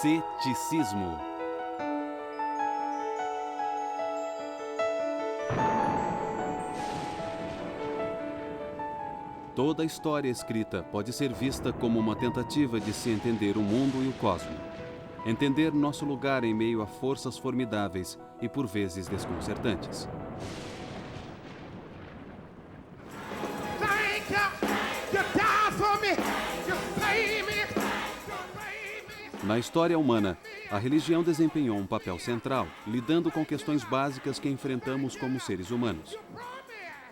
Ceticismo. Toda a história escrita pode ser vista como uma tentativa de se entender o mundo e o cosmos. Entender nosso lugar em meio a forças formidáveis e por vezes desconcertantes. Na história humana, a religião desempenhou um papel central, lidando com questões básicas que enfrentamos como seres humanos.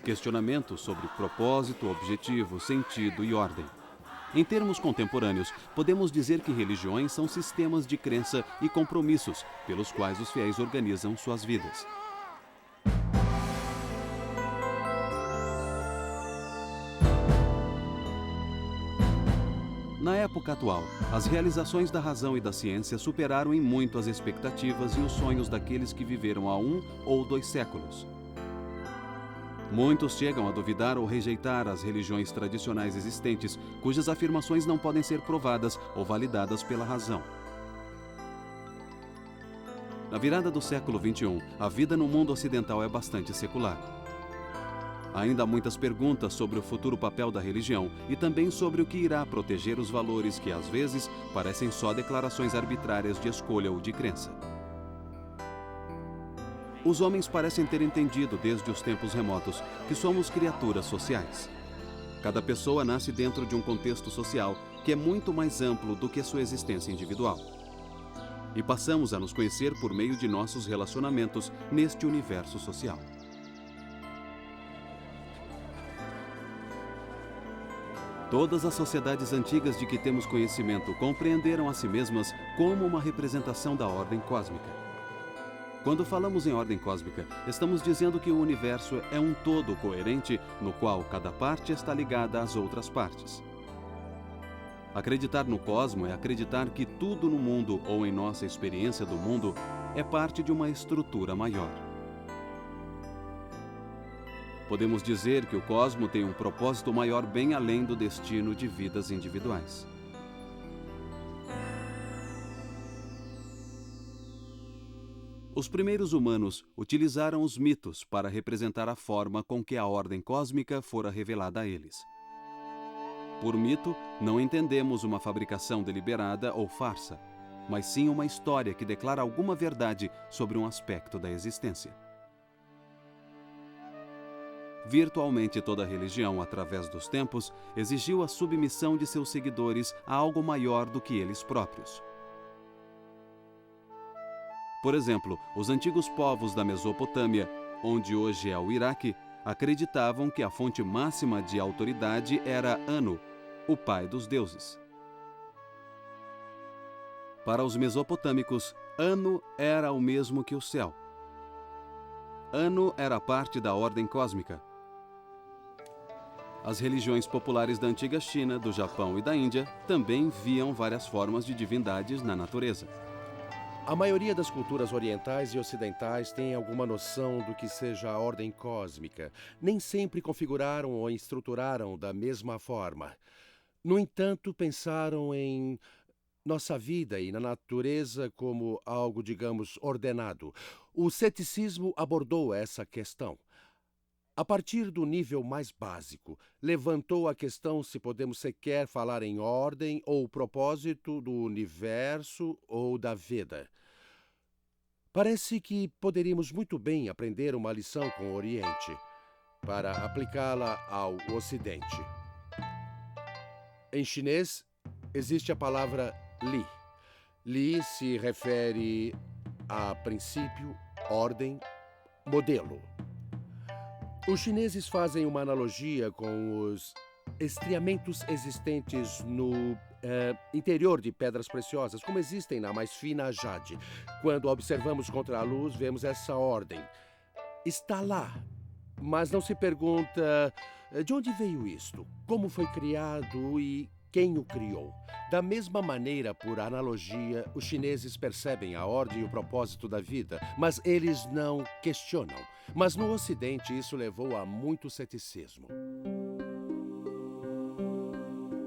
Questionamentos sobre propósito, objetivo, sentido e ordem. Em termos contemporâneos, podemos dizer que religiões são sistemas de crença e compromissos pelos quais os fiéis organizam suas vidas. Na época atual, as realizações da razão e da ciência superaram em muito as expectativas e os sonhos daqueles que viveram há 1 ou 2 séculos. Muitos chegam a duvidar ou rejeitar as religiões tradicionais existentes, cujas afirmações não podem ser provadas ou validadas pela razão. Na virada do século XXI, a vida no mundo ocidental é bastante secular. Ainda há muitas perguntas sobre o futuro papel da religião e também sobre o que irá proteger os valores que, às vezes, parecem só declarações arbitrárias de escolha ou de crença. Os homens parecem ter entendido desde os tempos remotos que somos criaturas sociais. Cada pessoa nasce dentro de um contexto social que é muito mais amplo do que a sua existência individual. E passamos a nos conhecer por meio de nossos relacionamentos neste universo social. Todas as sociedades antigas de que temos conhecimento compreenderam a si mesmas como uma representação da ordem cósmica. Quando falamos em ordem cósmica, estamos dizendo que o universo é um todo coerente no qual cada parte está ligada às outras partes. Acreditar no cosmo é acreditar que tudo no mundo ou em nossa experiência do mundo é parte de uma estrutura maior. Podemos dizer que o cosmo tem um propósito maior bem além do destino de vidas individuais. Os primeiros humanos utilizaram os mitos para representar a forma com que a ordem cósmica fora revelada a eles. Por mito, não entendemos uma fabricação deliberada ou farsa, mas sim uma história que declara alguma verdade sobre um aspecto da existência. Virtualmente toda religião, através dos tempos, exigiu a submissão de seus seguidores a algo maior do que eles próprios. Por exemplo, os antigos povos da Mesopotâmia, onde hoje é o Iraque, acreditavam que a fonte máxima de autoridade era Anu, o pai dos deuses. Para os mesopotâmicos, Anu era o mesmo que o céu. Anu era parte da ordem cósmica. As religiões populares da antiga China, do Japão e da Índia também viam várias formas de divindades na natureza. A maioria das culturas orientais e ocidentais tem alguma noção do que seja a ordem cósmica. Nem sempre configuraram ou estruturaram da mesma forma. No entanto, pensaram em nossa vida e na natureza como algo, digamos, ordenado. O ceticismo abordou essa questão. A partir do nível mais básico, levantou a questão se podemos sequer falar em ordem ou propósito do universo ou da vida. Parece que poderíamos muito bem aprender uma lição com o Oriente, para aplicá-la ao Ocidente. Em chinês, existe a palavra Li. Li se refere a princípio, ordem, modelo. Os chineses fazem uma analogia com os estriamentos existentes no interior de pedras preciosas, como existem na mais fina jade. Quando observamos contra a luz, vemos essa ordem. Está lá, mas não se pergunta de onde veio isto, como foi criado e quem o criou. Da mesma maneira, por analogia, os chineses percebem a ordem e o propósito da vida, mas eles não questionam. Mas no Ocidente, isso levou a muito ceticismo.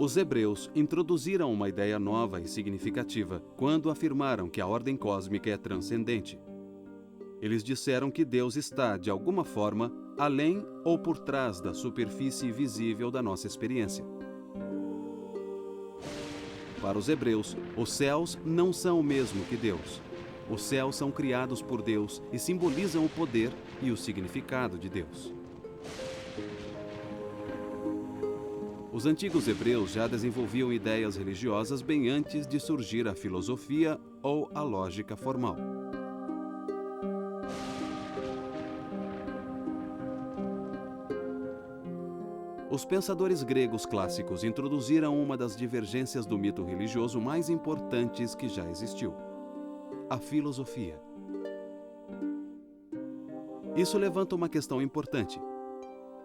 Os hebreus introduziram uma ideia nova e significativa quando afirmaram que a ordem cósmica é transcendente. Eles disseram que Deus está, de alguma forma, além ou por trás da superfície visível da nossa experiência. Para os hebreus, os céus não são o mesmo que Deus. Os céus são criados por Deus e simbolizam o poder e o significado de Deus. Os antigos hebreus já desenvolviam ideias religiosas bem antes de surgir a filosofia ou a lógica formal. Os pensadores gregos clássicos introduziram uma das divergências do mito religioso mais importantes que já existiu: a filosofia. Isso levanta uma questão importante.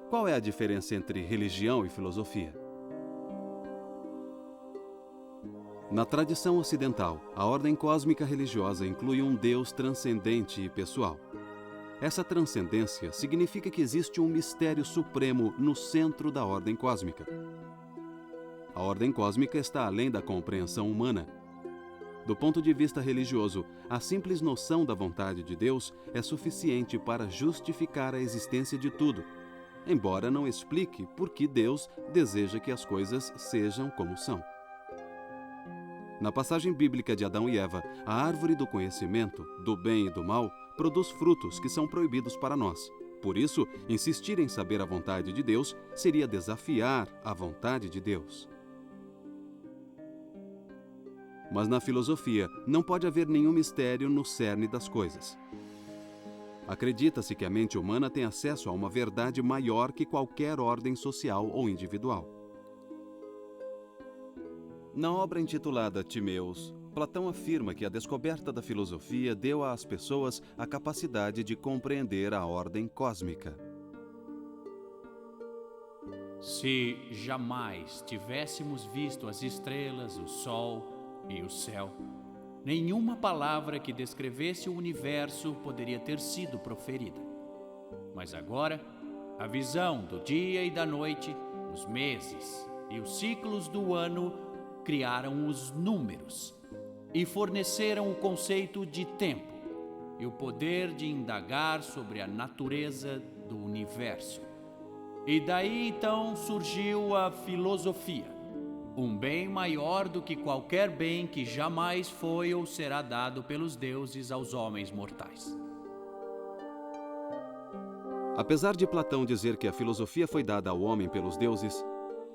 Qual é a diferença entre religião e filosofia? Na tradição ocidental, a ordem cósmica religiosa inclui um Deus transcendente e pessoal. Essa transcendência significa que existe um mistério supremo no centro da ordem cósmica. A ordem cósmica está além da compreensão humana. Do ponto de vista religioso, a simples noção da vontade de Deus é suficiente para justificar a existência de tudo, embora não explique por que Deus deseja que as coisas sejam como são. Na passagem bíblica de Adão e Eva, a árvore do conhecimento, do bem e do mal, produz frutos que são proibidos para nós. Por isso, insistir em saber a vontade de Deus seria desafiar a vontade de Deus. Mas na filosofia, não pode haver nenhum mistério no cerne das coisas. Acredita-se que a mente humana tem acesso a uma verdade maior que qualquer ordem social ou individual. Na obra intitulada Timaeus, Platão afirma que a descoberta da filosofia deu às pessoas a capacidade de compreender a ordem cósmica. Se jamais tivéssemos visto as estrelas, o sol e o céu, nenhuma palavra que descrevesse o universo poderia ter sido proferida. Mas agora, a visão do dia e da noite, os meses e os ciclos do ano criaram os números e forneceram o conceito de tempo e o poder de indagar sobre a natureza do universo. E daí então surgiu a filosofia, um bem maior do que qualquer bem que jamais foi ou será dado pelos deuses aos homens mortais. Apesar de Platão dizer que a filosofia foi dada ao homem pelos deuses,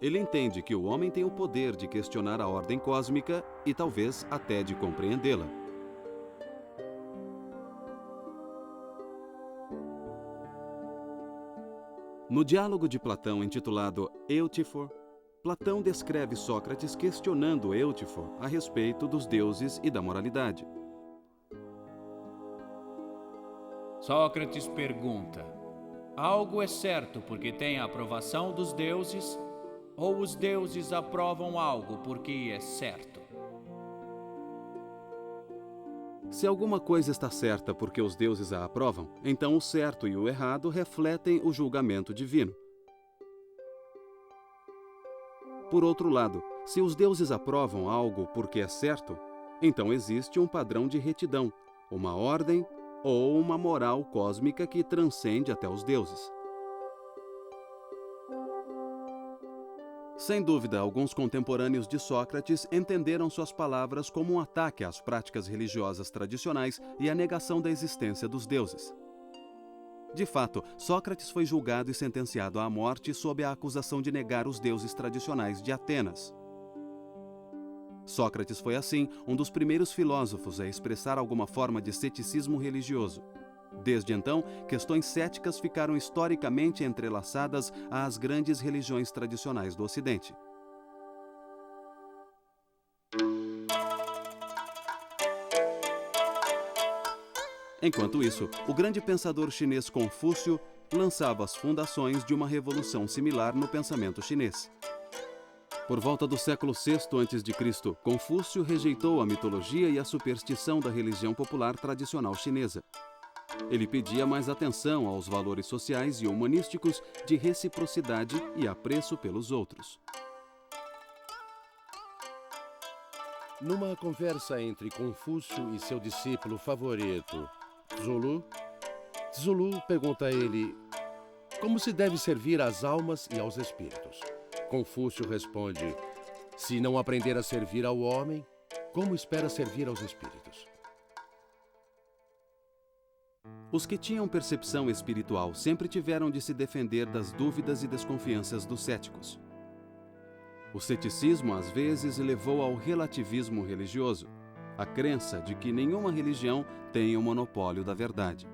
ele entende que o homem tem o poder de questionar a ordem cósmica e talvez até de compreendê-la. No diálogo de Platão intitulado Eutifor, Platão descreve Sócrates questionando Eutifor a respeito dos deuses e da moralidade. Sócrates pergunta: algo é certo porque tem a aprovação dos deuses, ou os deuses aprovam algo porque é certo? Se alguma coisa está certa porque os deuses a aprovam, então o certo e o errado refletem o julgamento divino. Por outro lado, se os deuses aprovam algo porque é certo, então existe um padrão de retidão, uma ordem ou uma moral cósmica que transcende até os deuses. Sem dúvida, alguns contemporâneos de Sócrates entenderam suas palavras como um ataque às práticas religiosas tradicionais e à negação da existência dos deuses. De fato, Sócrates foi julgado e sentenciado à morte sob a acusação de negar os deuses tradicionais de Atenas. Sócrates foi, assim, um dos primeiros filósofos a expressar alguma forma de ceticismo religioso. Desde então, questões céticas ficaram historicamente entrelaçadas às grandes religiões tradicionais do Ocidente. Enquanto isso, o grande pensador chinês Confúcio lançava as fundações de uma revolução similar no pensamento chinês. Por volta do século VI a.C., Confúcio rejeitou a mitologia e a superstição da religião popular tradicional chinesa. Ele pedia mais atenção aos valores sociais e humanísticos de reciprocidade e apreço pelos outros. Numa conversa entre Confúcio e seu discípulo favorito, Tzulu, Tzulu pergunta a ele como se deve servir às almas e aos espíritos. Confúcio responde: se não aprender a servir ao homem, como espera servir aos espíritos? Os que tinham percepção espiritual sempre tiveram de se defender das dúvidas e desconfianças dos céticos. O ceticismo, às vezes, levou ao relativismo religioso, a crença de que nenhuma religião tem o monopólio da verdade.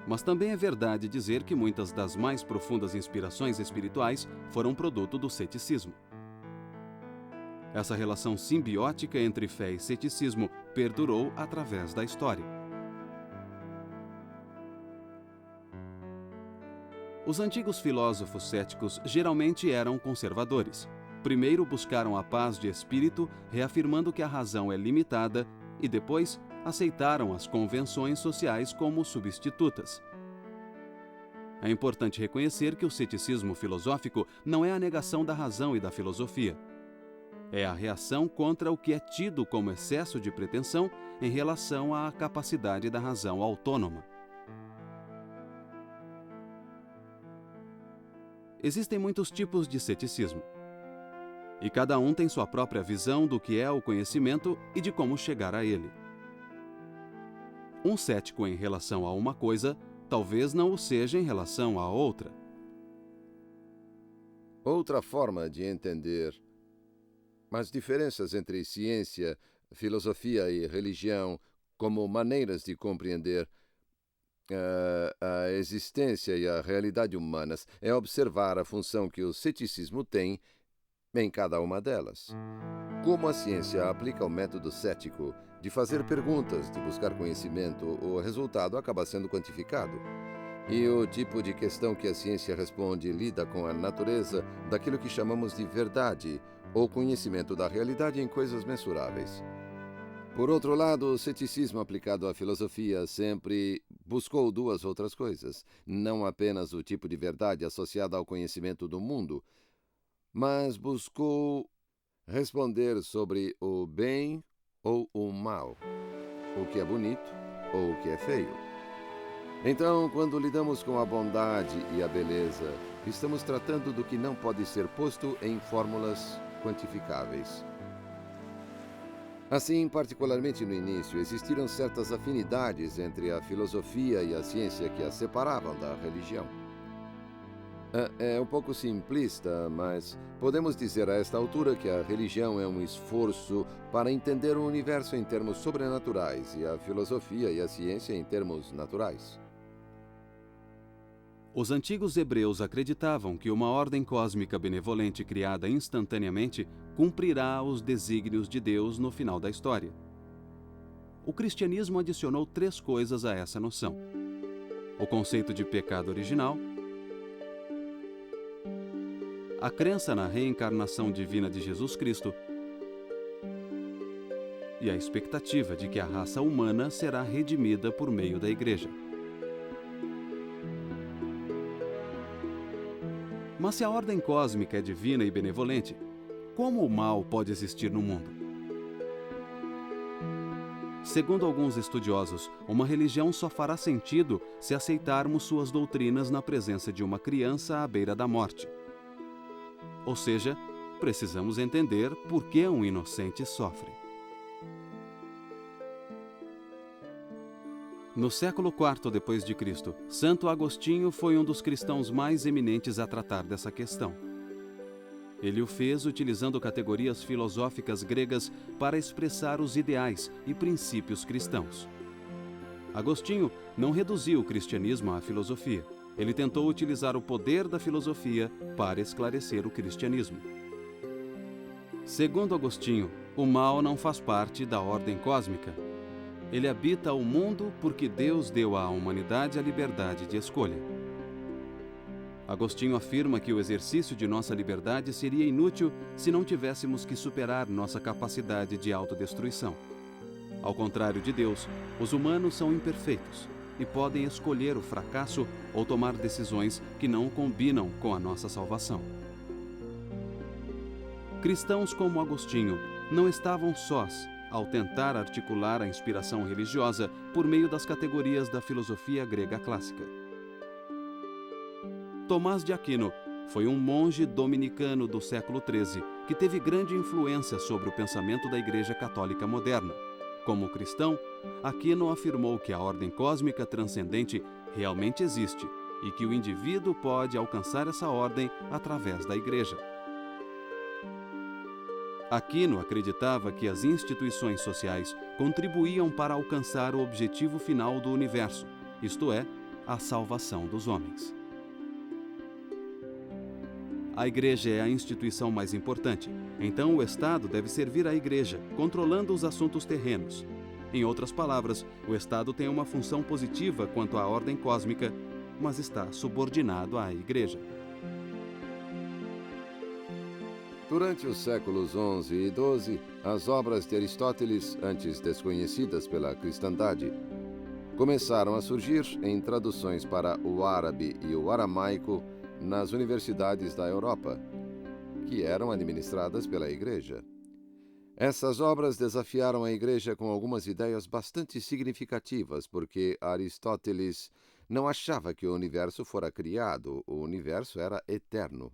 Mas também é verdade dizer que muitas das mais profundas inspirações espirituais foram produto do ceticismo. Essa relação simbiótica entre fé e ceticismo perdurou através da história. Os antigos filósofos céticos geralmente eram conservadores. Primeiro buscaram a paz de espírito, reafirmando que a razão é limitada, e depois aceitaram as convenções sociais como substitutas. É importante reconhecer que o ceticismo filosófico não é a negação da razão e da filosofia. É a reação contra o que é tido como excesso de pretensão em relação à capacidade da razão autônoma. Existem muitos tipos de ceticismo, e cada um tem sua própria visão do que é o conhecimento e de como chegar a ele. Um cético em relação a uma coisa talvez não o seja em relação a outra. Outra forma de entender as diferenças entre ciência, filosofia e religião como maneiras de compreender a existência e a realidade humanas é observar a função que o ceticismo tem em cada uma delas. Como a ciência aplica o método cético de fazer perguntas, de buscar conhecimento, o resultado acaba sendo quantificado. E o tipo de questão que a ciência responde lida com a natureza daquilo que chamamos de verdade, ou conhecimento da realidade em coisas mensuráveis. Por outro lado, o ceticismo aplicado à filosofia sempre buscou duas outras coisas, não apenas o tipo de verdade associada ao conhecimento do mundo, mas buscou responder sobre o bem ou o mal, o que é bonito ou o que é feio. Então, quando lidamos com a bondade e a beleza, estamos tratando do que não pode ser posto em fórmulas quantificáveis. Assim, particularmente no início, existiram certas afinidades entre a filosofia e a ciência que as separavam da religião. É um pouco simplista, mas podemos dizer a esta altura que a religião é um esforço para entender o universo em termos sobrenaturais e a filosofia e a ciência em termos naturais. Os antigos hebreus acreditavam que uma ordem cósmica benevolente criada instantaneamente cumprirá os desígnios de Deus no final da história. O cristianismo adicionou 3 coisas a essa noção: o conceito de pecado original, a crença na reencarnação divina de Jesus Cristo e a expectativa de que a raça humana será redimida por meio da Igreja. Mas se a ordem cósmica é divina e benevolente, como o mal pode existir no mundo? Segundo alguns estudiosos, uma religião só fará sentido se aceitarmos suas doutrinas na presença de uma criança à beira da morte. Ou seja, precisamos entender por que um inocente sofre. No século IV d.C., Santo Agostinho foi um dos cristãos mais eminentes a tratar dessa questão. Ele o fez utilizando categorias filosóficas gregas para expressar os ideais e princípios cristãos. Agostinho não reduziu o cristianismo à filosofia. Ele tentou utilizar o poder da filosofia para esclarecer o cristianismo. Segundo Agostinho, o mal não faz parte da ordem cósmica. Ele habita o mundo porque Deus deu à humanidade a liberdade de escolha. Agostinho afirma que o exercício de nossa liberdade seria inútil se não tivéssemos que superar nossa capacidade de autodestruição. Ao contrário de Deus, os humanos são imperfeitos e podem escolher o fracasso ou tomar decisões que não combinam com a nossa salvação. Cristãos como Agostinho não estavam sós ao tentar articular a inspiração religiosa por meio das categorias da filosofia grega clássica. Tomás de Aquino foi um monge dominicano do século XIII que teve grande influência sobre o pensamento da Igreja Católica moderna. Como cristão, Aquino afirmou que a ordem cósmica transcendente realmente existe e que o indivíduo pode alcançar essa ordem através da Igreja. Aquino acreditava que as instituições sociais contribuíam para alcançar o objetivo final do universo, isto é, a salvação dos homens. A Igreja é a instituição mais importante, então o Estado deve servir à Igreja, controlando os assuntos terrenos. Em outras palavras, o Estado tem uma função positiva quanto à ordem cósmica, mas está subordinado à Igreja. Durante os séculos XI e XII, as obras de Aristóteles, antes desconhecidas pela cristandade, começaram a surgir em traduções para o árabe e o aramaico nas universidades da Europa, que eram administradas pela Igreja. Essas obras desafiaram a Igreja com algumas ideias bastante significativas, porque Aristóteles não achava que o universo fora criado, o universo era eterno.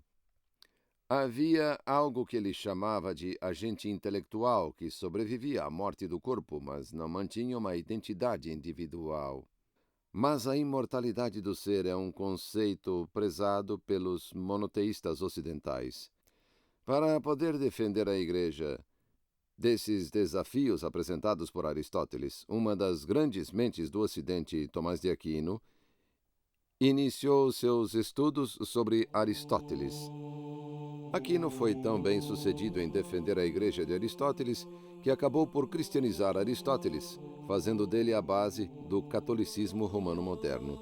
Havia algo que ele chamava de agente intelectual que sobrevivia à morte do corpo, mas não mantinha uma identidade individual. Mas a imortalidade do ser é um conceito prezado pelos monoteístas ocidentais. Para poder defender a Igreja desses desafios apresentados por Aristóteles, uma das grandes mentes do Ocidente, Tomás de Aquino, iniciou seus estudos sobre Aristóteles. Aquino foi tão bem sucedido em defender a Igreja de Aristóteles que acabou por cristianizar Aristóteles, fazendo dele a base do catolicismo romano moderno.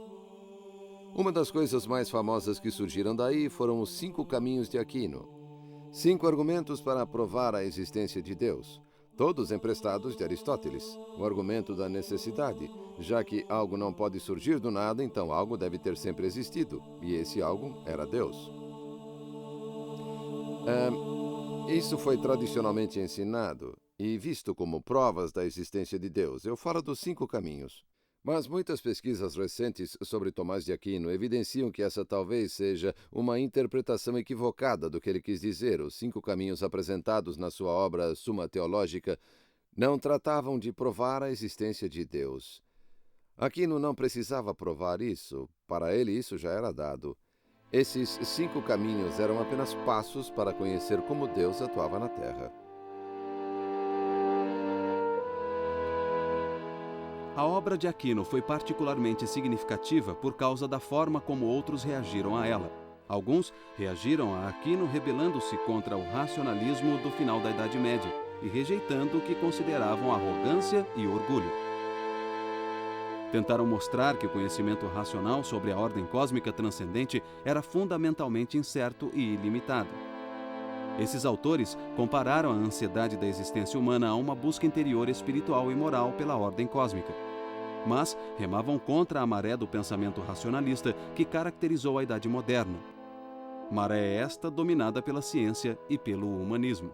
Uma das coisas mais famosas que surgiram daí foram os 5 caminhos de Aquino. 5 argumentos para provar a existência de Deus, todos emprestados de Aristóteles. O argumento da necessidade, já que algo não pode surgir do nada, então algo deve ter sempre existido, e esse algo era Deus. Isso foi tradicionalmente ensinado e visto como provas da existência de Deus. Eu falo dos 5 caminhos. Mas muitas pesquisas recentes sobre Tomás de Aquino evidenciam que essa talvez seja uma interpretação equivocada do que ele quis dizer. Os 5 caminhos apresentados na sua obra Suma Teológica não tratavam de provar a existência de Deus. Aquino não precisava provar isso. Para ele, isso já era dado. Esses 5 caminhos eram apenas passos para conhecer como Deus atuava na Terra. A obra de Aquino foi particularmente significativa por causa da forma como outros reagiram a ela. Alguns reagiram a Aquino rebelando-se contra o racionalismo do final da Idade Média e rejeitando o que consideravam arrogância e orgulho. Tentaram mostrar que o conhecimento racional sobre a ordem cósmica transcendente era fundamentalmente incerto e ilimitado. Esses autores compararam a ansiedade da existência humana a uma busca interior espiritual e moral pela ordem cósmica. Mas remavam contra a maré do pensamento racionalista que caracterizou a Idade Moderna. Maré esta dominada pela ciência e pelo humanismo.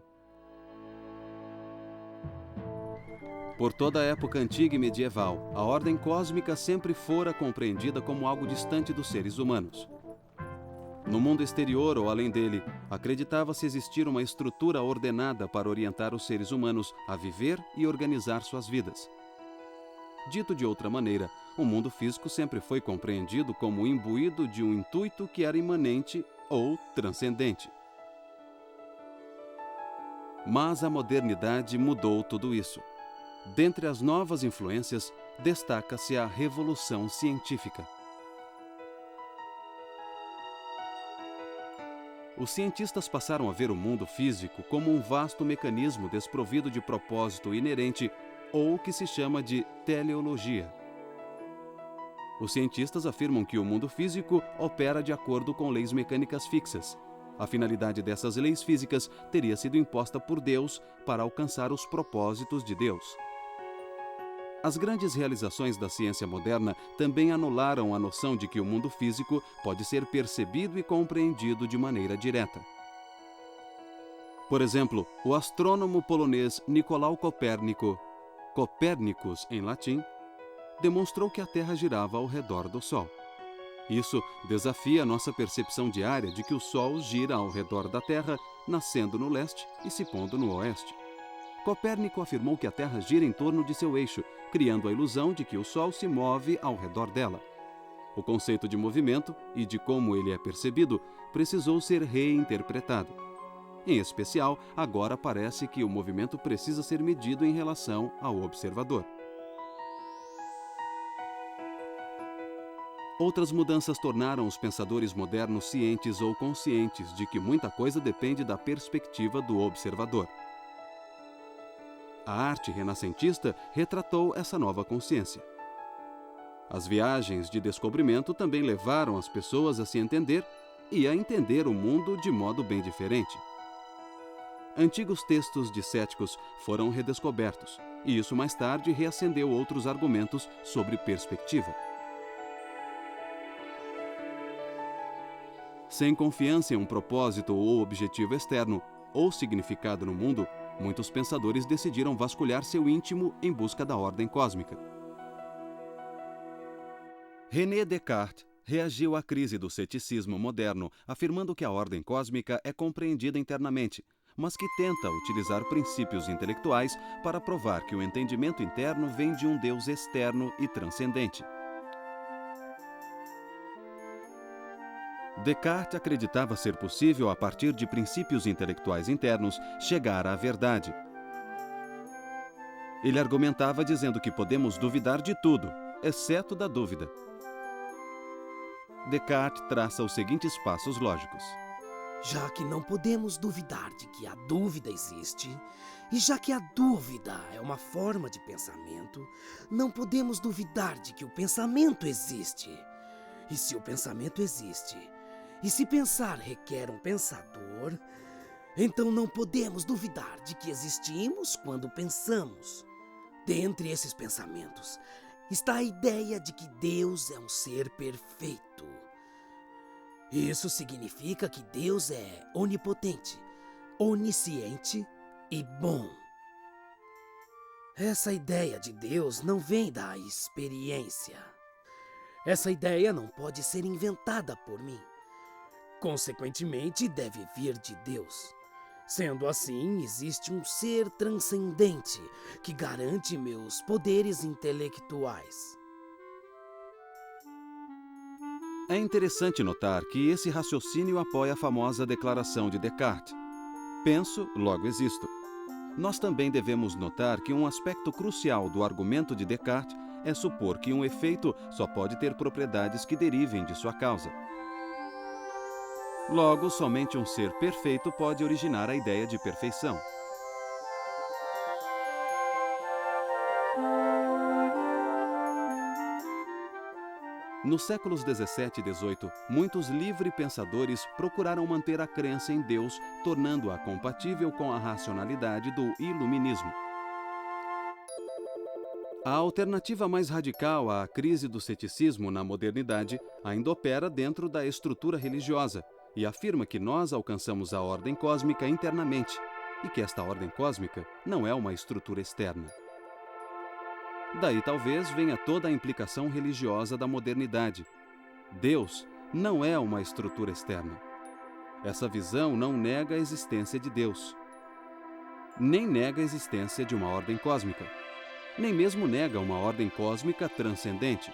Por toda a época antiga e medieval, a ordem cósmica sempre fora compreendida como algo distante dos seres humanos. No mundo exterior ou além dele, acreditava-se existir uma estrutura ordenada para orientar os seres humanos a viver e organizar suas vidas. Dito de outra maneira, o mundo físico sempre foi compreendido como imbuído de um intuito que era imanente ou transcendente. Mas a modernidade mudou tudo isso. Dentre as novas influências, destaca-se a revolução científica. Os cientistas passaram a ver o mundo físico como um vasto mecanismo desprovido de propósito inerente ou o que se chama de teleologia. Os cientistas afirmam que o mundo físico opera de acordo com leis mecânicas fixas. A finalidade dessas leis físicas teria sido imposta por Deus para alcançar os propósitos de Deus. As grandes realizações da ciência moderna também anularam a noção de que o mundo físico pode ser percebido e compreendido de maneira direta. Por exemplo, o astrônomo polonês Nicolau Copérnico, Copernicus em latim, demonstrou que a Terra girava ao redor do Sol. Isso desafia a nossa percepção diária de que o Sol gira ao redor da Terra, nascendo no leste e se pondo no oeste. Copérnico afirmou que a Terra gira em torno de seu eixo, criando a ilusão de que o Sol se move ao redor dela. O conceito de movimento e de como ele é percebido precisou ser reinterpretado. Em especial, agora parece que o movimento precisa ser medido em relação ao observador. Outras mudanças tornaram os pensadores modernos cientes ou conscientes de que muita coisa depende da perspectiva do observador. A arte renascentista retratou essa nova consciência. As viagens de descobrimento também levaram as pessoas a se entender e a entender o mundo de modo bem diferente. Antigos textos de céticos foram redescobertos, e isso mais tarde reacendeu outros argumentos sobre perspectiva. Sem confiança em um propósito ou objetivo externo ou significado no mundo, muitos pensadores decidiram vasculhar seu íntimo em busca da ordem cósmica. René Descartes reagiu à crise do ceticismo moderno, afirmando que a ordem cósmica é compreendida internamente, mas que tenta utilizar princípios intelectuais para provar que o entendimento interno vem de um Deus externo e transcendente. Descartes acreditava ser possível, a partir de princípios intelectuais internos, chegar à verdade. Ele argumentava dizendo que podemos duvidar de tudo, exceto da dúvida. Descartes traça os seguintes passos lógicos. Já que não podemos duvidar de que a dúvida existe, e já que a dúvida é uma forma de pensamento, não podemos duvidar de que o pensamento existe. E se o pensamento existe, e se pensar requer um pensador, então não podemos duvidar de que existimos quando pensamos. Dentre esses pensamentos está a ideia de que Deus é um ser perfeito. Isso significa que Deus é onipotente, onisciente e bom. Essa ideia de Deus não vem da experiência. Essa ideia não pode ser inventada por mim. Consequentemente, deve vir de Deus. Sendo assim, existe um ser transcendente que garante meus poderes intelectuais. É interessante notar que esse raciocínio apoia a famosa declaração de Descartes: penso, logo existo. Nós também devemos notar que um aspecto crucial do argumento de Descartes é supor que um efeito só pode ter propriedades que derivem de sua causa. Logo, somente um ser perfeito pode originar a ideia de perfeição. Nos séculos 17 e 18, muitos livre-pensadores procuraram manter a crença em Deus, tornando-a compatível com a racionalidade do iluminismo. A alternativa mais radical à crise do ceticismo na modernidade ainda opera dentro da estrutura religiosa e afirma que nós alcançamos a ordem cósmica internamente e que esta ordem cósmica não é uma estrutura externa. Daí talvez venha toda a implicação religiosa da modernidade. Deus não é uma estrutura externa. Essa visão não nega a existência de Deus, nem nega a existência de uma ordem cósmica, nem mesmo nega uma ordem cósmica transcendente.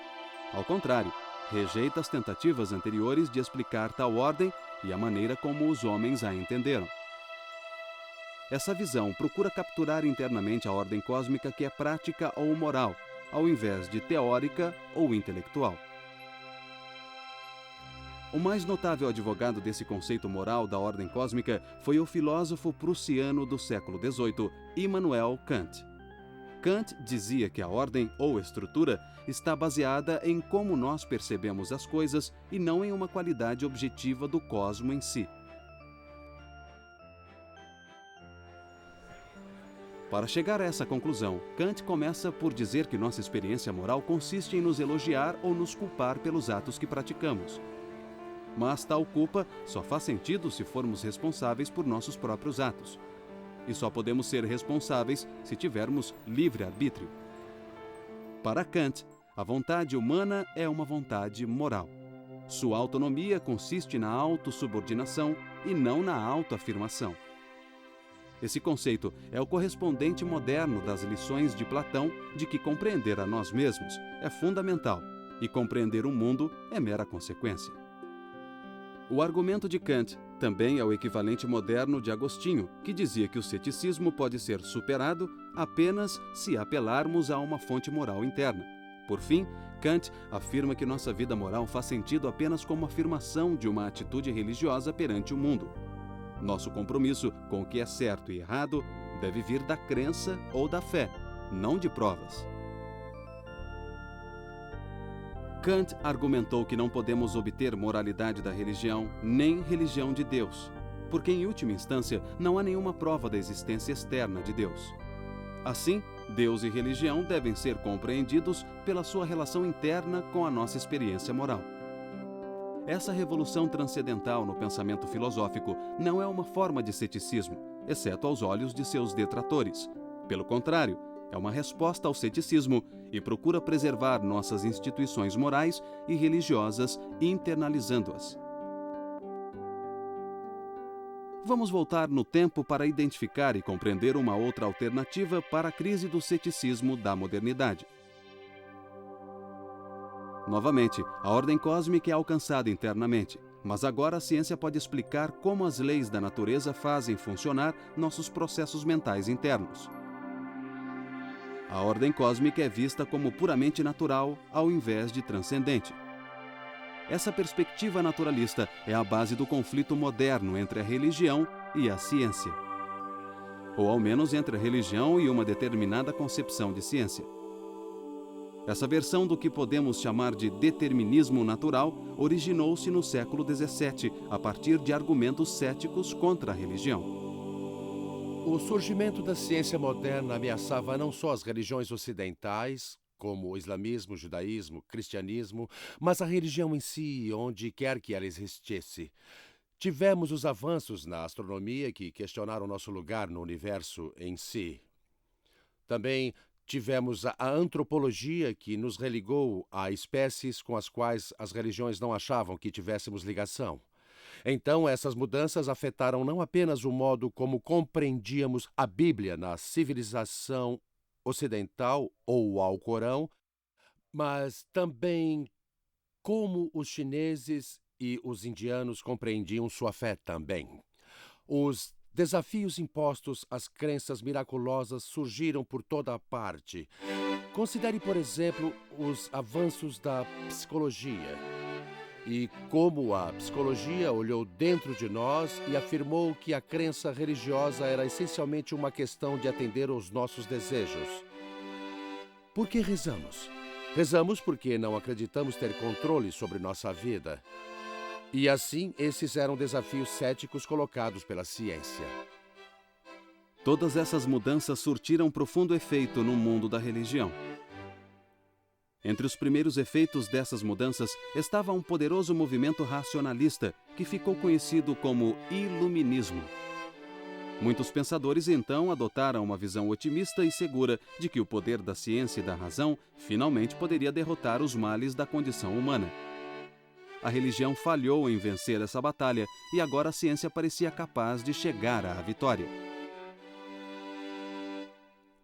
Ao contrário, rejeita as tentativas anteriores de explicar tal ordem e a maneira como os homens a entenderam. Essa visão procura capturar internamente a ordem cósmica que é prática ou moral, ao invés de teórica ou intelectual. O mais notável advogado desse conceito moral da ordem cósmica foi o filósofo prussiano do século XVIII, Immanuel Kant. Kant dizia que a ordem ou estrutura está baseada em como nós percebemos as coisas e não em uma qualidade objetiva do cosmo em si. Para chegar a essa conclusão, Kant começa por dizer que nossa experiência moral consiste em nos elogiar ou nos culpar pelos atos que praticamos. mas tal culpa só faz sentido se formos responsáveis por nossos próprios atos. E só podemos ser responsáveis se tivermos livre-arbítrio. Para Kant, a vontade humana é uma vontade moral. Sua autonomia consiste na autossubordinação e não na autoafirmação. Esse conceito é o correspondente moderno das lições de Platão de que compreender a nós mesmos é fundamental e compreender o mundo é mera consequência. O argumento de Kant também é o equivalente moderno de Agostinho, que dizia que o ceticismo pode ser superado apenas se apelarmos a uma fonte moral interna. Por fim, Kant afirma que nossa vida moral faz sentido apenas como afirmação de uma atitude religiosa perante o mundo. Nosso compromisso com o que é certo e errado deve vir da crença ou da fé, não de provas. Kant argumentou que não podemos obter moralidade da religião, nem religião de Deus, porque, em última instância, não há nenhuma prova da existência externa de Deus. Assim, Deus e religião devem ser compreendidos pela sua relação interna com a nossa experiência moral. Essa revolução transcendental no pensamento filosófico não é uma forma de ceticismo, exceto aos olhos de seus detratores. Pelo contrário, é uma resposta ao ceticismo e procura preservar nossas instituições morais e religiosas, internalizando-as. Vamos voltar no tempo para identificar e compreender uma outra alternativa para a crise do ceticismo da modernidade. Novamente, a ordem cósmica é alcançada internamente, mas agora a ciência pode explicar como as leis da natureza fazem funcionar nossos processos mentais internos. A ordem cósmica é vista como puramente natural ao invés de transcendente. Essa perspectiva naturalista é a base do conflito moderno entre a religião e a ciência. Ou ao menos entre a religião e uma determinada concepção de ciência. Essa versão do que podemos chamar de determinismo natural originou-se no século XVII, a partir de argumentos céticos contra a religião. O surgimento da ciência moderna ameaçava não só as religiões ocidentais, como o islamismo, judaísmo, cristianismo, mas a religião em si, onde quer que ela existisse. Tivemos os avanços na astronomia que questionaram nosso lugar no universo em si. Também tivemos a antropologia, que nos religou a espécies com as quais as religiões não achavam que tivéssemos ligação. Então, essas mudanças afetaram não apenas o modo como compreendíamos a Bíblia na civilização ocidental ou o Alcorão, mas também como os chineses e os indianos compreendiam sua fé também. Os desafios impostos às crenças miraculosas surgiram por toda a parte. Considere, por exemplo, os avanços da psicologia e como a psicologia olhou dentro de nós e afirmou que a crença religiosa era essencialmente uma questão de atender aos nossos desejos. Por que rezamos? Rezamos porque não acreditamos ter controle sobre nossa vida. E assim, esses eram desafios céticos colocados pela ciência. Todas essas mudanças surtiram profundo efeito no mundo da religião. Entre os primeiros efeitos dessas mudanças estava um poderoso movimento racionalista que ficou conhecido como Iluminismo. Muitos pensadores então adotaram uma visão otimista e segura de que o poder da ciência e da razão finalmente poderia derrotar os males da condição humana. A religião falhou em vencer essa batalha e agora a ciência parecia capaz de chegar à vitória.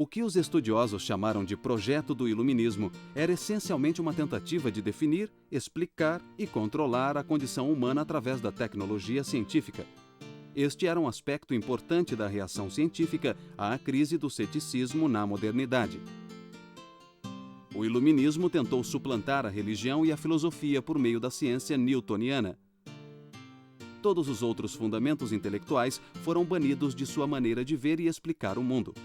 O que os estudiosos chamaram de projeto do iluminismo era essencialmente uma tentativa de definir, explicar e controlar a condição humana através da tecnologia científica. Este era um aspecto importante da reação científica à crise do ceticismo na modernidade. O iluminismo tentou suplantar a religião e a filosofia por meio da ciência newtoniana. Todos os outros fundamentos intelectuais foram banidos de sua maneira de ver e explicar o mundo.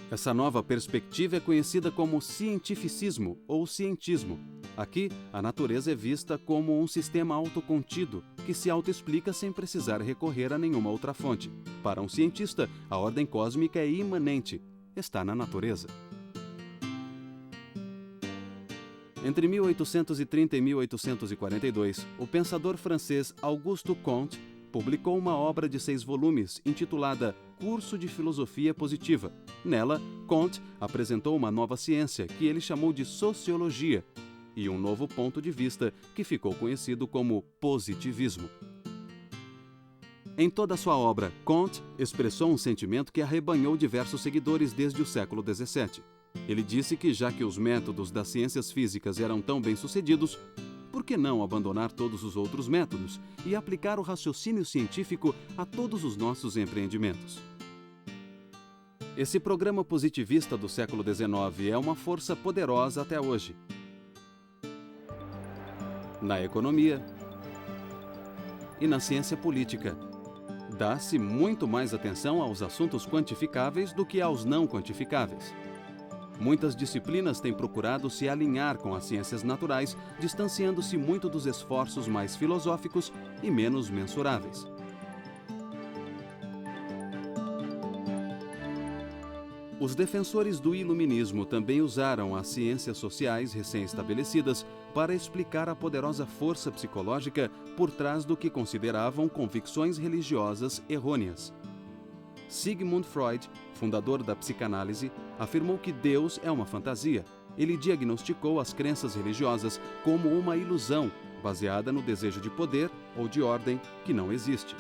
Essa nova perspectiva é conhecida como cientificismo ou cientismo. Aqui, a natureza é vista como um sistema autocontido, que se autoexplica sem precisar recorrer a nenhuma outra fonte. Para um cientista, a ordem cósmica é imanente, está na natureza. Entre 1830 e 1842, o pensador francês Auguste Comte publicou uma obra de 6 volumes intitulada Curso de Filosofia Positiva. Nela, Comte apresentou uma nova ciência que ele chamou de sociologia e um novo ponto de vista que ficou conhecido como positivismo. Em toda sua obra, Comte expressou um sentimento que arrebanhou diversos seguidores desde o século XVII. Ele disse que, já que os métodos das ciências físicas eram tão bem-sucedidos, por que não abandonar todos os outros métodos e aplicar o raciocínio científico a todos os nossos empreendimentos? Esse programa positivista do século XIX é uma força poderosa até hoje. Na economia e na ciência política, dá-se muito mais atenção aos assuntos quantificáveis do que aos não quantificáveis. Muitas disciplinas têm procurado se alinhar com as ciências naturais, distanciando-se muito dos esforços mais filosóficos e menos mensuráveis. Os defensores do iluminismo também usaram as ciências sociais recém-estabelecidas para explicar a poderosa força psicológica por trás do que consideravam convicções religiosas errôneas. Sigmund Freud, fundador da psicanálise, afirmou que Deus é uma fantasia. Ele diagnosticou as crenças religiosas como uma ilusão baseada no desejo de poder ou de ordem que não existe.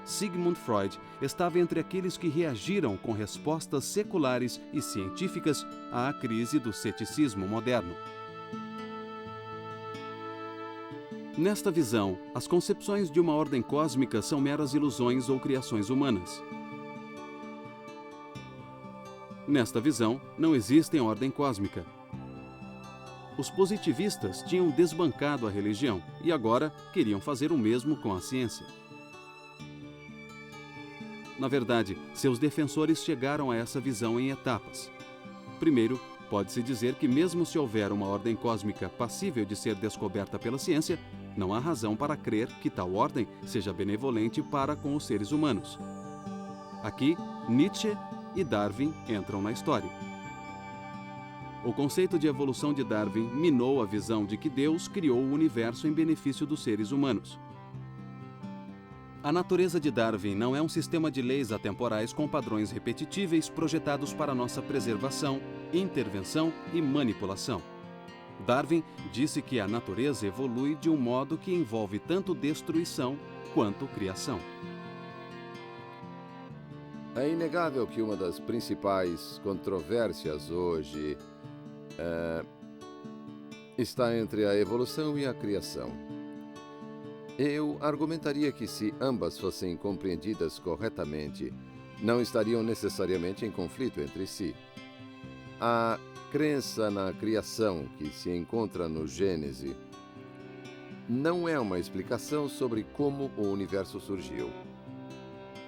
Sigmund Freud estava entre aqueles que reagiram com respostas seculares e científicas à crise do ceticismo moderno. Nesta visão, as concepções de uma ordem cósmica são meras ilusões ou criações humanas. Nesta visão, não existe ordem cósmica. Os positivistas tinham desbancado a religião e agora queriam fazer o mesmo com a ciência. Na verdade, seus defensores chegaram a essa visão em etapas. Primeiro, pode-se dizer que mesmo se houver uma ordem cósmica passível de ser descoberta pela ciência, não há razão para crer que tal ordem seja benevolente para com os seres humanos. Aqui, Nietzsche e Darwin entram na história. O conceito de evolução de Darwin minou a visão de que Deus criou o universo em benefício dos seres humanos. A natureza de Darwin não é um sistema de leis atemporais com padrões repetitíveis projetados para nossa preservação, intervenção e manipulação. Darwin disse que a natureza evolui de um modo que envolve tanto destruição quanto criação. É inegável que uma das principais controvérsias hoje está entre a evolução e a criação. Eu argumentaria que, se ambas fossem compreendidas corretamente, não estariam necessariamente em conflito entre si. A crença na criação que se encontra no Gênesis não é uma explicação sobre como o universo surgiu.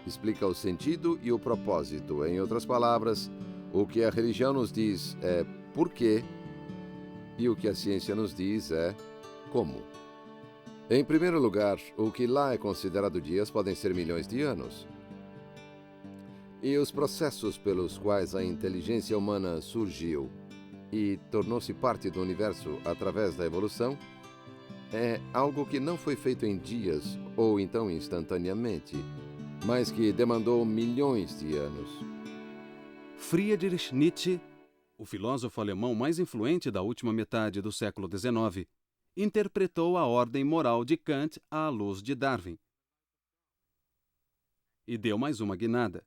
Explica o sentido e o propósito. Em outras palavras, o que a religião nos diz é por quê e o que a ciência nos diz é como. Em primeiro lugar, o que lá é considerado dias podem ser milhões de anos. E os processos pelos quais a inteligência humana surgiu e tornou-se parte do universo através da evolução é algo que não foi feito em dias ou então instantaneamente, mas que demandou milhões de anos. Friedrich Nietzsche, o filósofo alemão mais influente da última metade do século XIX, interpretou a ordem moral de Kant à luz de Darwin e deu mais uma guinada.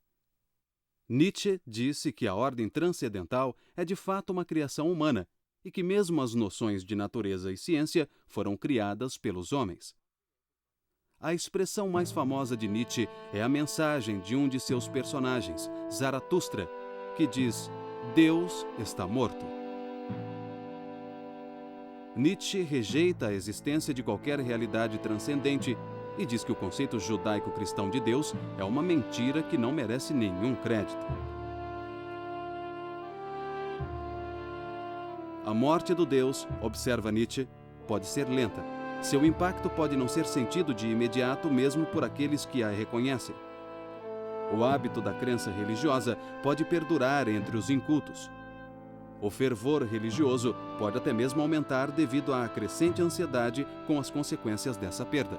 Nietzsche disse que a ordem transcendental é de fato uma criação humana e que mesmo as noções de natureza e ciência foram criadas pelos homens. A expressão mais famosa de Nietzsche é a mensagem de um de seus personagens, Zaratustra, que diz: Deus está morto. Nietzsche rejeita a existência de qualquer realidade transcendente e diz que o conceito judaico-cristão de Deus é uma mentira que não merece nenhum crédito. A morte do Deus, observa Nietzsche, pode ser lenta. Seu impacto pode não ser sentido de imediato mesmo por aqueles que a reconhecem. O hábito da crença religiosa pode perdurar entre os incultos. O fervor religioso pode até mesmo aumentar devido à crescente ansiedade com as consequências dessa perda.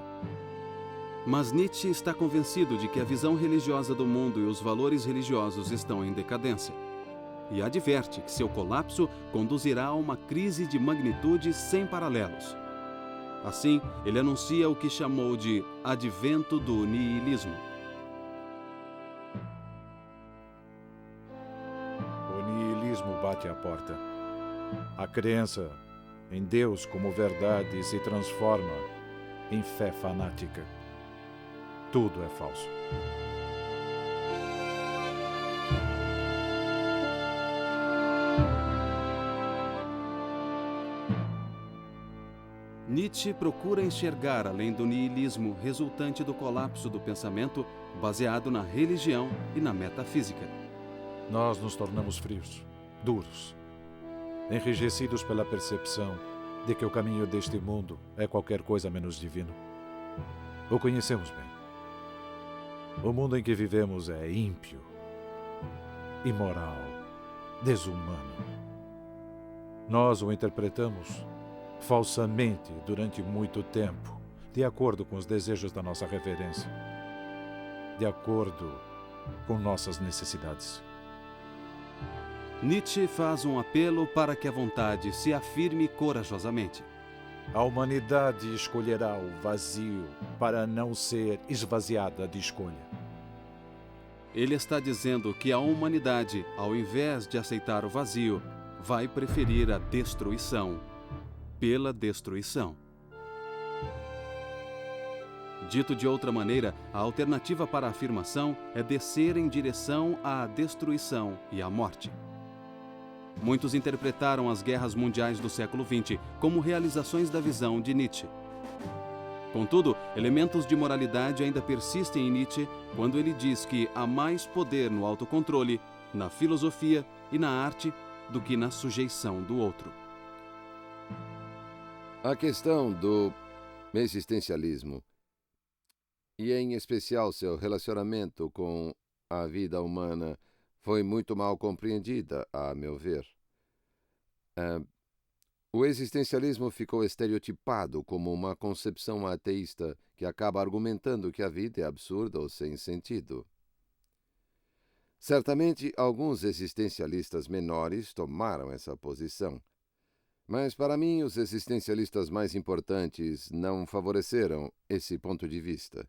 Mas Nietzsche está convencido de que a visão religiosa do mundo e os valores religiosos estão em decadência. E adverte que seu colapso conduzirá a uma crise de magnitude sem paralelos. Assim, ele anuncia o que chamou de advento do niilismo. O niilismo bate à porta. A crença em Deus como verdade se transforma em fé fanática. Tudo é falso. Nietzsche procura enxergar além do niilismo resultante do colapso do pensamento baseado na religião e na metafísica. Nós nos tornamos frios, duros, enrijecidos pela percepção de que o caminho deste mundo é qualquer coisa menos divino. O conhecemos bem. O mundo em que vivemos é ímpio, imoral, desumano. Nós o interpretamos falsamente durante muito tempo, de acordo com os desejos da nossa reverência, de acordo com nossas necessidades. Nietzsche faz um apelo para que a vontade se afirme corajosamente. A humanidade escolherá o vazio para não ser esvaziada de escolha. Ele está dizendo que a humanidade, ao invés de aceitar o vazio, vai preferir a destruição pela destruição. Dito de outra maneira, a alternativa para a afirmação é descer em direção à destruição e à morte. Muitos interpretaram as guerras mundiais do século XX como realizações da visão de Nietzsche. Contudo, elementos de moralidade ainda persistem em Nietzsche quando ele diz que há mais poder no autocontrole, na filosofia e na arte do que na sujeição do outro. A questão do existencialismo, e em especial seu relacionamento com a vida humana, foi muito mal compreendida, a meu ver. O existencialismo ficou estereotipado como uma concepção ateísta que acaba argumentando que a vida é absurda ou sem sentido. Certamente, alguns existencialistas menores tomaram essa posição. Mas, para mim, os existencialistas mais importantes não favoreceram esse ponto de vista.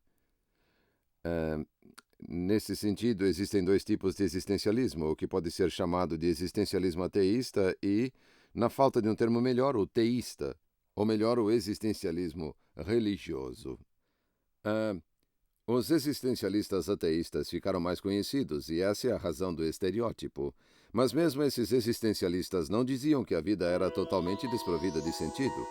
Nesse sentido, existem dois tipos de existencialismo, o que pode ser chamado de existencialismo ateísta e, na falta de um termo melhor, o teísta, ou melhor, o existencialismo religioso. Os existencialistas ateístas ficaram mais conhecidos e essa é a razão do estereótipo. Mas mesmo esses existencialistas não diziam que a vida era totalmente desprovida de sentido.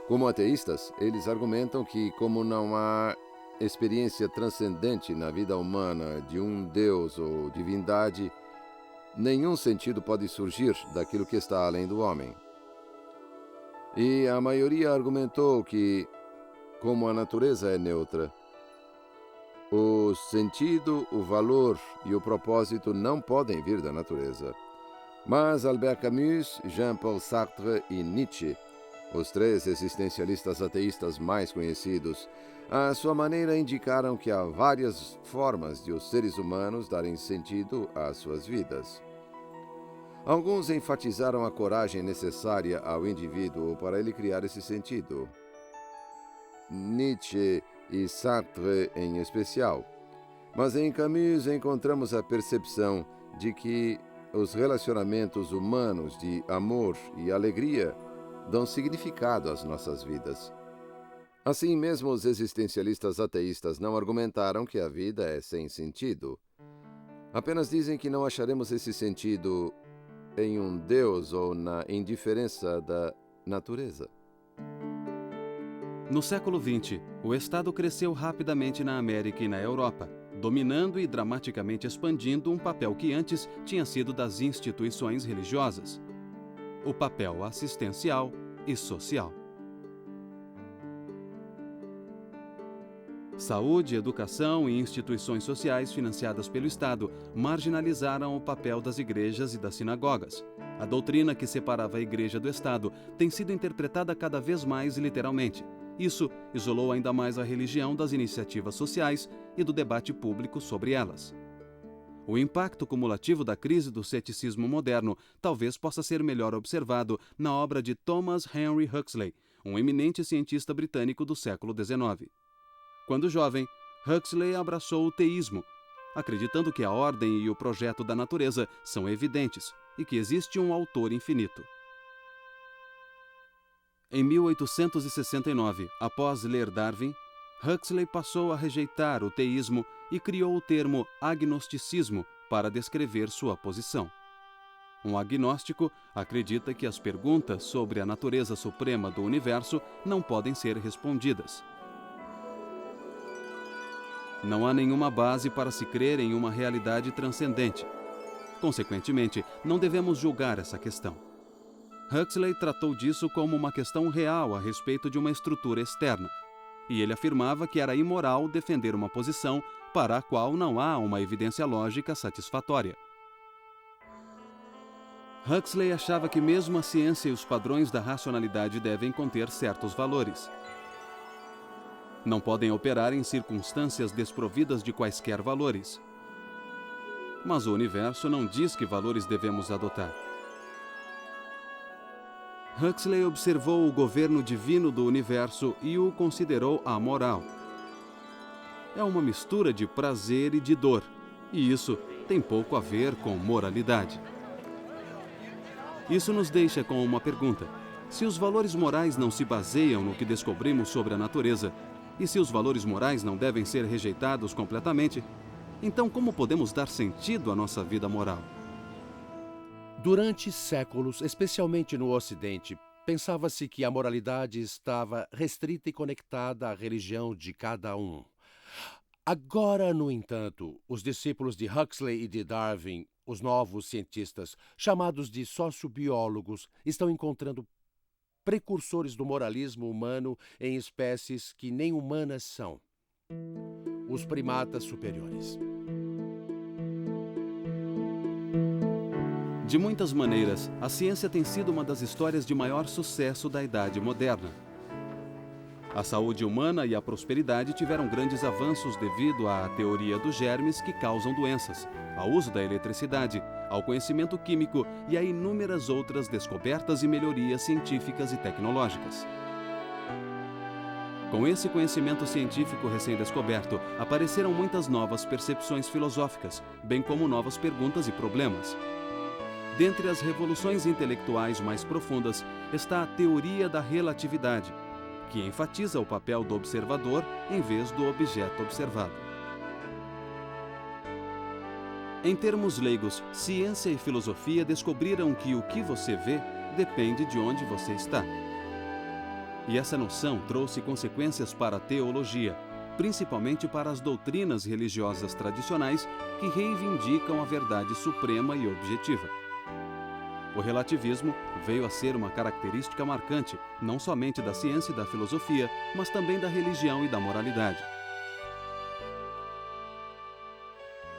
Como ateístas, eles argumentam que, como não há experiência transcendente na vida humana de um Deus ou divindade, nenhum sentido pode surgir daquilo que está além do homem. E a maioria argumentou que, como a natureza é neutra, o sentido, o valor e o propósito não podem vir da natureza. Mas Albert Camus, Jean-Paul Sartre e Nietzsche, os três existencialistas ateístas mais conhecidos, à sua maneira indicaram que há várias formas de os seres humanos darem sentido às suas vidas. Alguns enfatizaram a coragem necessária ao indivíduo para ele criar esse sentido. Nietzsche e Sartre em especial. Mas em Camus encontramos a percepção de que os relacionamentos humanos de amor e alegria dão significado às nossas vidas. Assim mesmo, os existencialistas ateístas não argumentaram que a vida é sem sentido. Apenas dizem que não acharemos esse sentido em um Deus ou na indiferença da natureza. No século XX, o Estado cresceu rapidamente na América e na Europa, dominando e dramaticamente expandindo um papel que antes tinha sido das instituições religiosas: o papel assistencial e social. Saúde, educação e instituições sociais financiadas pelo Estado marginalizaram o papel das igrejas e das sinagogas. A doutrina que separava a Igreja do Estado tem sido interpretada cada vez mais literalmente. Isso isolou ainda mais a religião das iniciativas sociais e do debate público sobre elas. O impacto cumulativo da crise do ceticismo moderno talvez possa ser melhor observado na obra de Thomas Henry Huxley, um eminente cientista britânico do século XIX. Quando jovem, Huxley abraçou o teísmo, acreditando que a ordem e o projeto da natureza são evidentes e que existe um autor infinito. Em 1869, após ler Darwin, Huxley passou a rejeitar o teísmo e criou o termo agnosticismo para descrever sua posição. Um agnóstico acredita que as perguntas sobre a natureza suprema do universo não podem ser respondidas. Não há nenhuma base para se crer em uma realidade transcendente. Consequentemente, não devemos julgar essa questão. Huxley tratou disso como uma questão real a respeito de uma estrutura externa, e ele afirmava que era imoral defender uma posição para a qual não há uma evidência lógica satisfatória. Huxley achava que mesmo a ciência e os padrões da racionalidade devem conter certos valores. Não podem operar em circunstâncias desprovidas de quaisquer valores. Mas o universo não diz que valores devemos adotar. Huxley observou o governo divino do universo e o considerou amoral. É uma mistura de prazer e de dor, e isso tem pouco a ver com moralidade. Isso nos deixa com uma pergunta: se os valores morais não se baseiam no que descobrimos sobre a natureza, e se os valores morais não devem ser rejeitados completamente, então como podemos dar sentido à nossa vida moral? Durante séculos, especialmente no Ocidente, pensava-se que a moralidade estava restrita e conectada à religião de cada um. Agora, no entanto, os discípulos de Huxley e de Darwin, os novos cientistas, chamados de sociobiólogos, estão encontrando precursores do moralismo humano em espécies que nem humanas são: os primatas superiores. De muitas maneiras, a ciência tem sido uma das histórias de maior sucesso da Idade Moderna. A saúde humana e a prosperidade tiveram grandes avanços devido à teoria dos germes que causam doenças, ao uso da eletricidade, ao conhecimento químico e a inúmeras outras descobertas e melhorias científicas e tecnológicas. Com esse conhecimento científico recém-descoberto, apareceram muitas novas percepções filosóficas, bem como novas perguntas e problemas. Dentre as revoluções intelectuais mais profundas está a teoria da relatividade, que enfatiza o papel do observador em vez do objeto observado. Em termos leigos, ciência e filosofia descobriram que o que você vê depende de onde você está. E essa noção trouxe consequências para a teologia, principalmente para as doutrinas religiosas tradicionais que reivindicam a verdade suprema e objetiva. O relativismo veio a ser uma característica marcante, não somente da ciência e da filosofia, mas também da religião e da moralidade.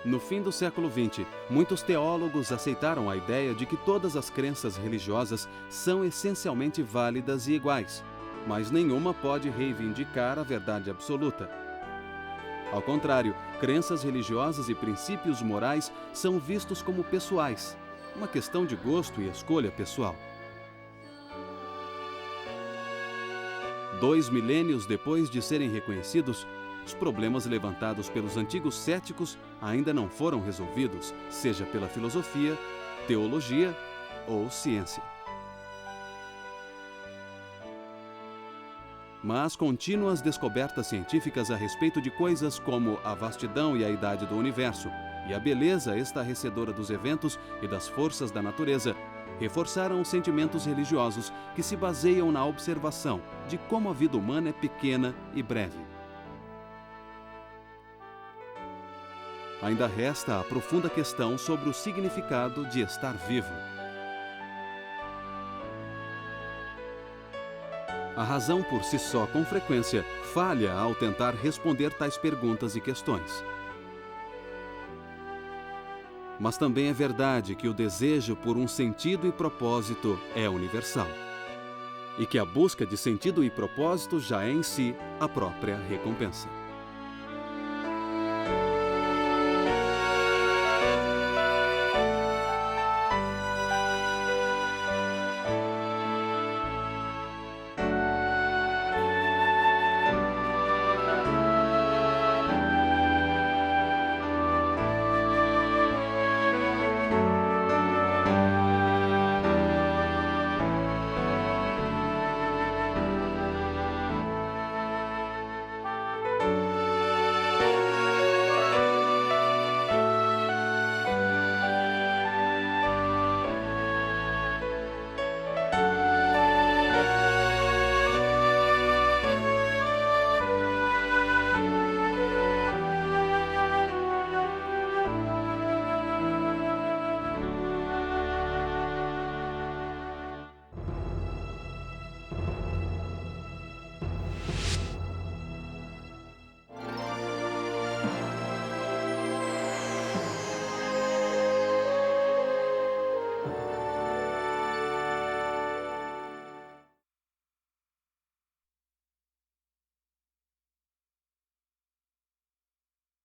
No fim do século XX, muitos teólogos aceitaram a ideia de que todas as crenças religiosas são essencialmente válidas e iguais, mas nenhuma pode reivindicar a verdade absoluta. Ao contrário, crenças religiosas e princípios morais são vistos como pessoais, uma questão de gosto e escolha pessoal. 2 milênios depois de serem reconhecidos, os problemas levantados pelos antigos céticos ainda não foram resolvidos, seja pela filosofia, teologia ou ciência. Mas contínuas descobertas científicas a respeito de coisas como a vastidão e a idade do universo, e a beleza estarrecedora dos eventos e das forças da natureza, reforçaram os sentimentos religiosos que se baseiam na observação de como a vida humana é pequena e breve. Ainda resta a profunda questão sobre o significado de estar vivo. A razão por si só, com frequência, falha ao tentar responder tais perguntas e questões. Mas também é verdade que o desejo por um sentido e propósito é universal. E que a busca de sentido e propósito já é em si a própria recompensa.